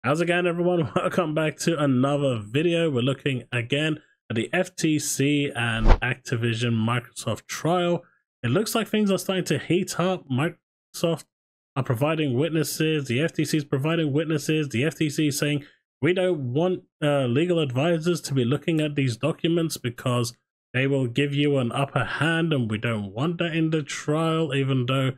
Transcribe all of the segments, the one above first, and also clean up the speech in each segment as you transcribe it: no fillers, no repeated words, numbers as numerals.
How's it going, everyone? Welcome back to another video. We're looking again at the FTC and Activision Microsoft trial. It looks like things are starting to heat up. Microsoft are providing witnesses. The FTC is providing witnesses. The FTC is saying we don't want legal advisors to be looking at these documents because they will give you an upper hand, and we don't want that in the trial, even though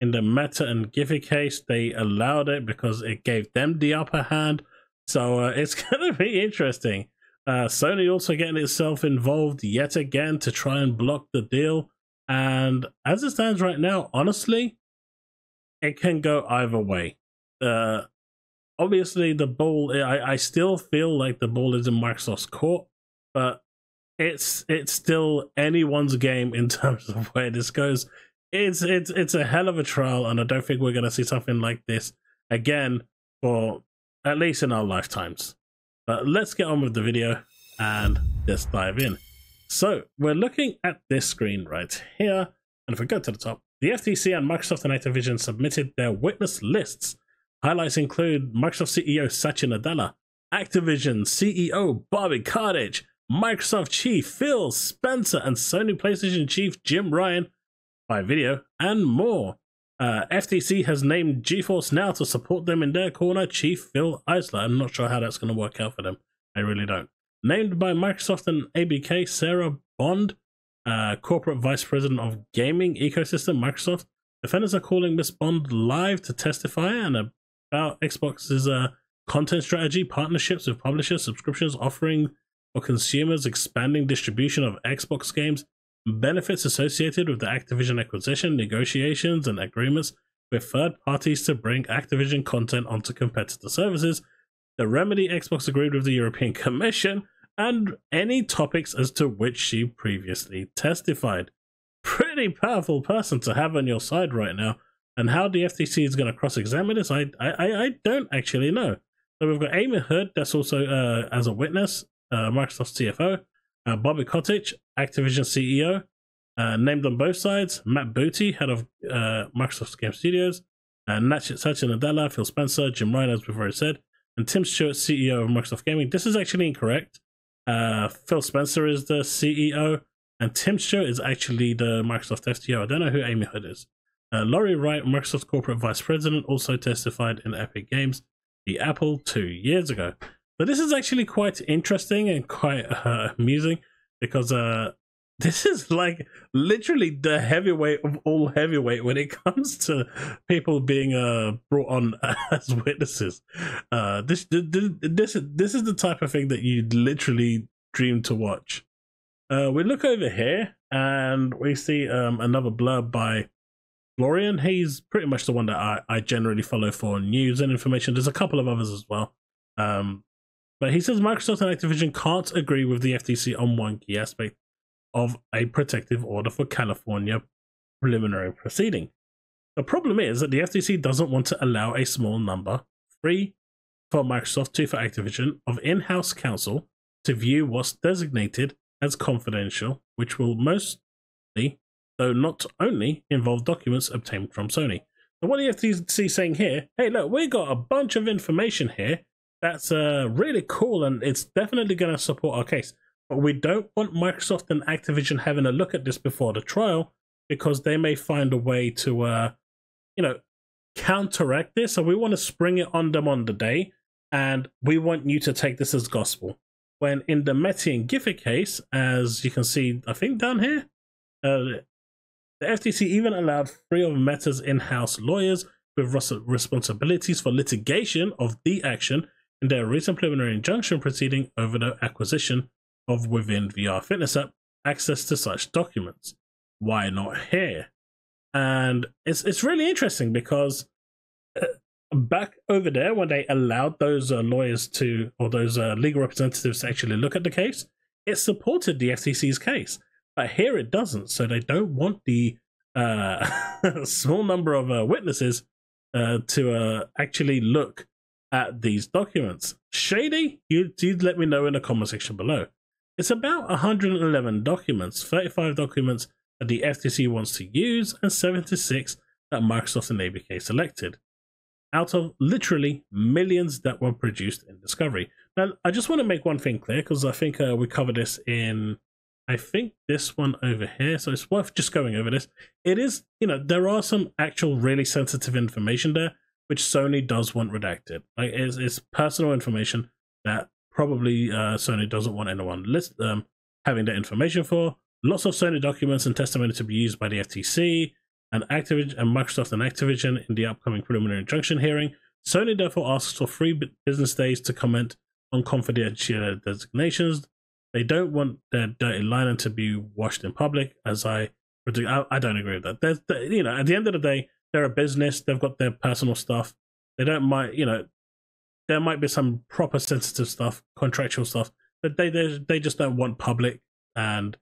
in the Meta and Giphy case, they allowed it because it gave them the upper hand. So it's going to be interesting. Sony also getting itself involved yet again to try and block the deal. And as it stands right now, honestly, it can go either way. Obviously, the ball, I still feel like the ball is in Microsoft's court, but it's still anyone's game in terms of where this goes. It's a hell of a trial, and I don't think we're going to see something like this again for at least in our lifetimes. But let's get on with the video and let's dive in. So we're looking at this screen right here, and if we go to the top, the FTC and Microsoft and Activision submitted their witness lists. Highlights include Microsoft CEO Satya Nadella, Activision CEO Bobby Kotick, Microsoft Chief Phil Spencer, and Sony PlayStation Chief Jim Ryan by video, and more. FTC has named GeForce Now to support them in their corner, Chief Phil Eisler. I'm not sure how that's going to work out for them. I really don't. Named by Microsoft and ABK, Sarah Bond, Corporate Vice President of Gaming Ecosystem, Microsoft. Defenders are calling Miss Bond live to testify and about Xbox's content strategy, partnerships with publishers, subscriptions, offering for consumers, expanding distribution of Xbox games, benefits associated with the Activision acquisition, negotiations and agreements with third parties to bring Activision content onto competitor services, the remedy Xbox agreed with the European Commission, and any topics as to which she previously testified. Pretty powerful person to have on your side right now, and how the FTC is going to cross-examine this, I don't actually know. So we've got Amy Hood, that's also as a witness, Microsoft CFO, Bobby Kotick, Activision CEO, named on both sides. Matt Booty, head of Microsoft Game Studios, Satya Nadella, Phil Spencer, Jim Ryan, as we've already said, and Tim Stewart, CEO of Microsoft Gaming. This is actually incorrect. Phil Spencer is the CEO, and Tim Stewart is actually the Microsoft FTO. I don't know who Amy Hood is. Laurie Wright, Microsoft Corporate Vice President, also testified in Epic Games, the Apple 2 years ago. But this is actually quite interesting and quite amusing, because this is like literally the heavyweight of all heavyweight when it comes to people being brought on as witnesses. This is the type of thing that you literally dream to watch. We look over here and we see another blurb by Florian. He's pretty much the one that I generally follow for news and information. There's a couple of others as well. But he says Microsoft and Activision can't agree with the FTC on one key aspect of a protective order for California preliminary proceeding. The problem is that the FTC doesn't want to allow a small number, 3 for Microsoft, 2 for Activision, of in-house counsel to view what's designated as confidential, which will mostly, though not only, involve documents obtained from Sony. So what the FTC is saying here, hey look, we got a bunch of information here that's really cool, and it's definitely going to support our case. But we don't want Microsoft and Activision having a look at this before the trial, because they may find a way to, counteract this. So we want to spring it on them on the day, and we want you to take this as gospel. When in the Meta and Giphy case, as you can see, I think down here, the FTC even allowed 3 of Meta's in-house lawyers with responsibilities for litigation of the action in their recent preliminary injunction proceeding over the acquisition of Within VR fitness app access to such documents. Why not here? And it's really interesting because back over there when they allowed those lawyers to, or those legal representatives to actually look at the case, it supported the FTC's case. But here it doesn't, so they don't want the small number of witnesses to actually look at these documents. Shady? You'd let me know in the comment section below. It's about 111 documents, 35 documents that the FTC wants to use, and 76 that Microsoft and ABK selected. out of literally millions that were produced in discovery. Now, I just want to make one thing clear, because I think we covered this in, I think, this one over here, so it's worth just going over this. It is, there are some actual really sensitive information there, which Sony does want redacted. Like, it's personal information that probably Sony doesn't want anyone having that information for. Lots of Sony documents and testimony to be used by the FTC and Activision and Microsoft and Activision in the upcoming preliminary injunction hearing. Sony therefore asks for 3 business days to comment on confidential designations. They don't want their dirty linen to be washed in public, as I don't agree with that. At the end of the day, they're a business. They've got their personal stuff. They don't mind, there might be some proper sensitive stuff, contractual stuff, but they just don't want public, and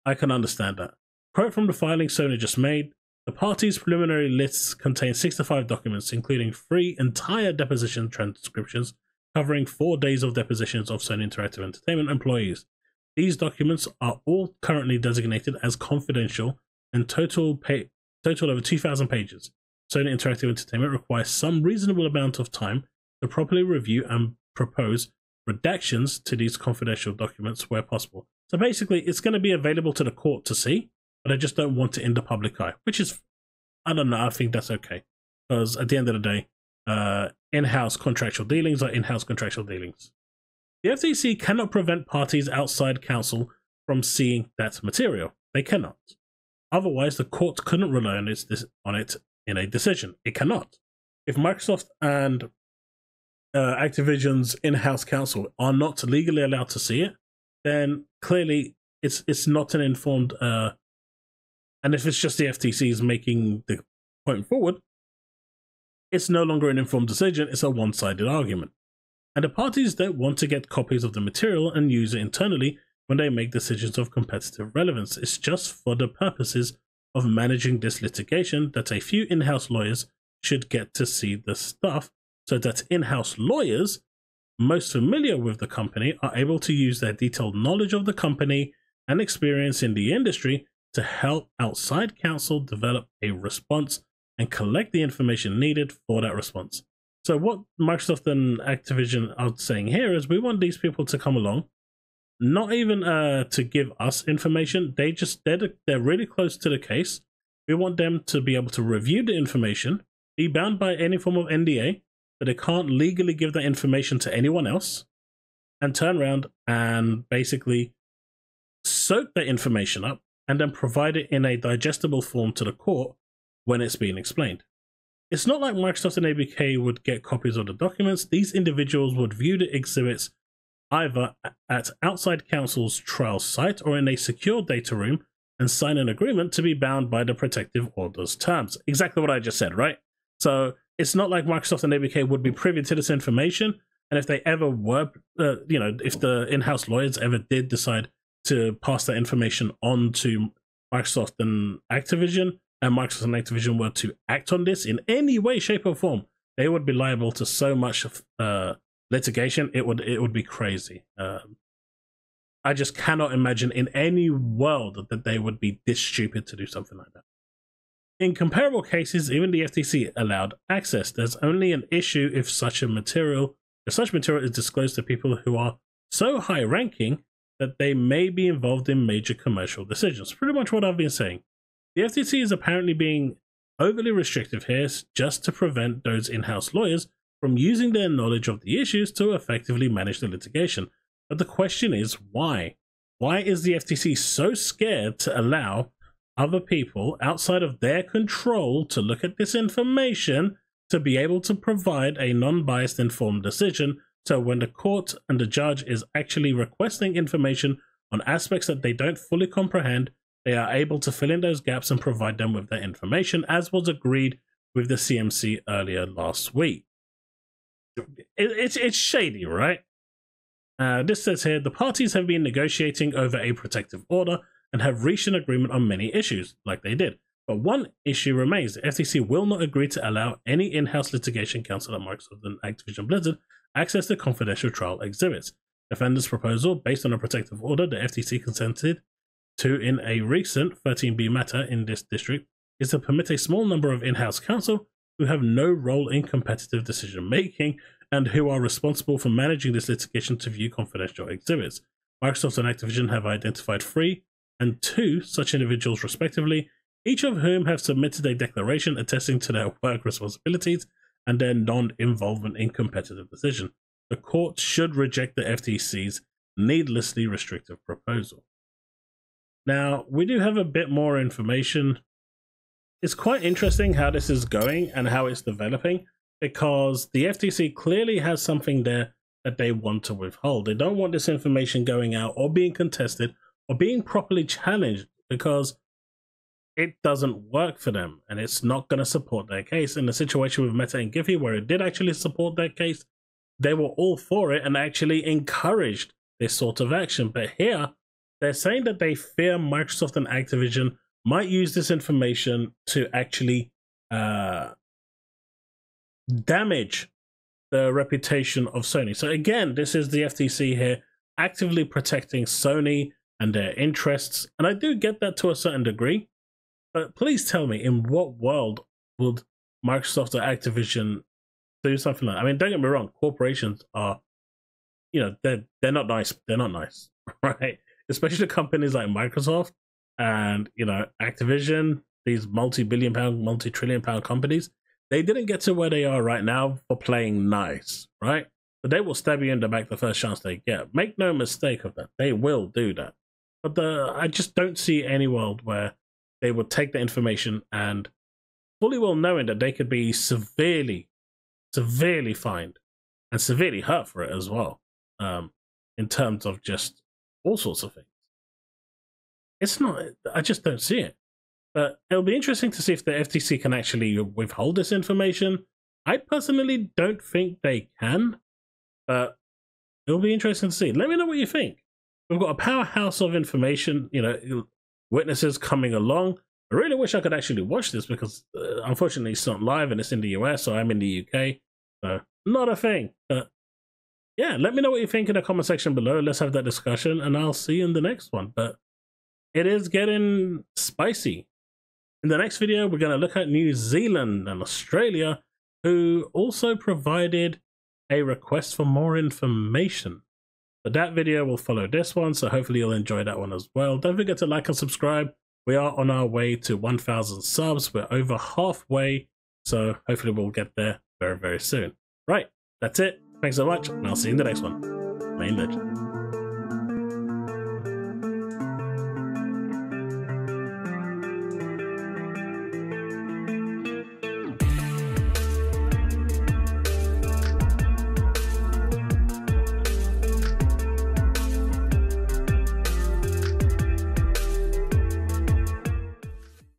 I can understand that. Quote from the filing Sony just made: the parties' preliminary lists contain 65 documents, including 3 entire deposition transcriptions covering 4 days of depositions of Sony Interactive Entertainment employees. These documents are all currently designated as confidential and total over 2,000 pages. Sony Interactive Entertainment requires some reasonable amount of time to properly review and propose redactions to these confidential documents where possible. So basically, it's going to be available to the court to see, but I just don't want it in the public eye, which is, I don't know, I think that's okay. Because at the end of the day, in-house contractual dealings are in-house contractual dealings. The FTC cannot prevent parties outside counsel from seeing that material. They cannot. Otherwise, the court couldn't rely on it in a decision. It cannot. If Microsoft and Activision's in-house counsel are not legally allowed to see it, then clearly it's not an informed. And if it's just the FTCs making the point forward, it's no longer an informed decision. It's a one-sided argument. And the parties don't want to get copies of the material and use it internally when they make decisions of competitive relevance. It's just for the purposes of managing this litigation that a few in-house lawyers should get to see the stuff, so that in-house lawyers most familiar with the company are able to use their detailed knowledge of the company and experience in the industry to help outside counsel develop a response and collect the information needed for that response. So what Microsoft and Activision are saying here is we want these people to come along, not even to give us information. They're really close to the case. We want them to be able to review the information, be bound by any form of NDA, that they can't legally give that information to anyone else, and turn around and basically soak that information up and then provide it in a digestible form to the court when it's being explained. It's not like Microsoft and ABK would get copies of the documents. These individuals would view the exhibits either at outside counsel's trial site or in a secure data room and sign an agreement to be bound by the protective order's terms. Exactly what I just said, right? So it's not like Microsoft and ABK would be privy to this information, and if they ever were, if the in-house lawyers ever did decide to pass that information on to Microsoft and Activision, and Microsoft and Activision were to act on this in any way, shape, or form, they would be liable to so much litigation. It would be crazy. I just cannot imagine in any world that they would be this stupid to do something like that. In comparable cases, even the FTC allowed access. There's only an issue if such material is disclosed to people who are so high-ranking that they may be involved in major commercial decisions. Pretty much what I've been saying. The FTC is apparently being overly restrictive here just to prevent those in-house lawyers from using their knowledge of the issues to effectively manage the litigation. But the question is, why? Why is the FTC so scared to allow other people outside of their control to look at this information to be able to provide a non-biased informed decision, so when the court and the judge is actually requesting information on aspects that they don't fully comprehend, they are able to fill in those gaps and provide them with that information, as was agreed with the CMC earlier last week. It's shady, right? This says here, the parties have been negotiating over a protective order and have reached an agreement on many issues, like they did. But one issue remains. The FTC will not agree to allow any in-house litigation counsel at Microsoft and Activision Blizzard access to confidential trial exhibits. Defendants' proposal, based on a protective order the FTC consented to in a recent 13B matter in this district, is to permit a small number of in-house counsel who have no role in competitive decision making and who are responsible for managing this litigation to view confidential exhibits. Microsoft and Activision have identified 3 and 2 such individuals respectively, each of whom have submitted a declaration attesting to their work responsibilities and their non-involvement in competitive decision. The court should reject the FTC's needlessly restrictive proposal. Now, we do have a bit more information. It's quite interesting how this is going and how it's developing, because the FTC clearly has something there that they want to withhold. They don't want this information going out or being contested or being properly challenged, because it doesn't work for them and it's not going to support their case. In the situation with Meta and Giphy, where it did actually support their case, they were all for it and actually encouraged this sort of action. But here, they're saying that they fear Microsoft and Activision might use this information to actually damage the reputation of Sony. So again, this is the FTC here actively protecting Sony and their interests. And I do get that to a certain degree. But please tell me, in what world would Microsoft or Activision do something like that? I mean, don't get me wrong, corporations are, they're not nice. They're not nice, right? Especially companies like Microsoft and, Activision, these multi-billion pound, multi-trillion pound companies. They didn't get to where they are right now for playing nice, right? But they will stab you in the back the first chance they get. Make no mistake of that. They will do that. But I just don't see any world where they would take the information and fully well knowing that they could be severely fined and severely hurt for it as well, in terms of just all sorts of things. It's not, I just don't see it. But it'll be interesting to see if the FTC can actually withhold this information. I personally don't think they can, but it'll be interesting to see. Let me know what you think. We've got a powerhouse of information, witnesses coming along. I really wish I could actually watch this, because unfortunately it's not live and it's in the US, so I'm in the UK, so not a thing. But yeah, let me know what you think in the comment section below. Let's have that discussion and I'll see you in the next one. But it is getting spicy. In the next video, we're going to look at New Zealand and Australia, who also provided a request for more information. But that video will follow this one, so hopefully you'll enjoy that one as well. Don't forget to like and subscribe. We are on our way to 1,000 subs. We're over halfway, so hopefully we'll get there very, very soon. Right, that's it. Thanks so much, and I'll see you in the next one. Main Legend.